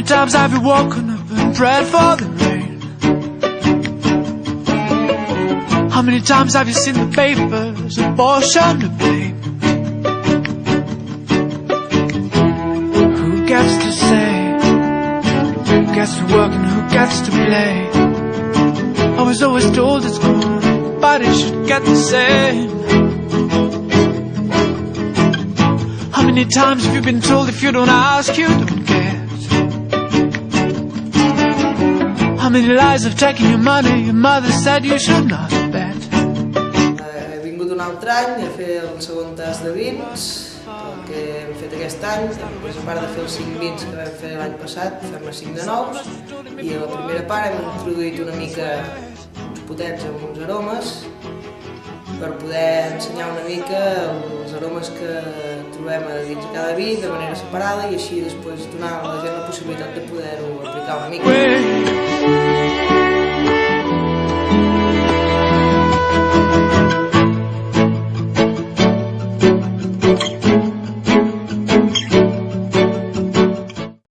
many times have you woken up and prayed for the rain? How many times have you seen the papers, abortion to blame? Who gets to say? Who gets to work and who gets to play? I was always told it's good, everybody should get the same. How many times have you been told if you don't ask, you don't get? How many lies have taken your money, your mother said you should not bet? He vingut un altre any a fer el segon tast de vins, el que hem fet aquest any, després a part de fer els 5 vins que vam fer l'any passat, fem-ne 5 de nous, i a la primera part hem introduït una mica uns potents amb uns aromes, per poder ensenyar una mica els aromes que trobem a dins de cada vi de manera separada i així després donar a la gent la possibilitat de poder-ho aplicar una mica.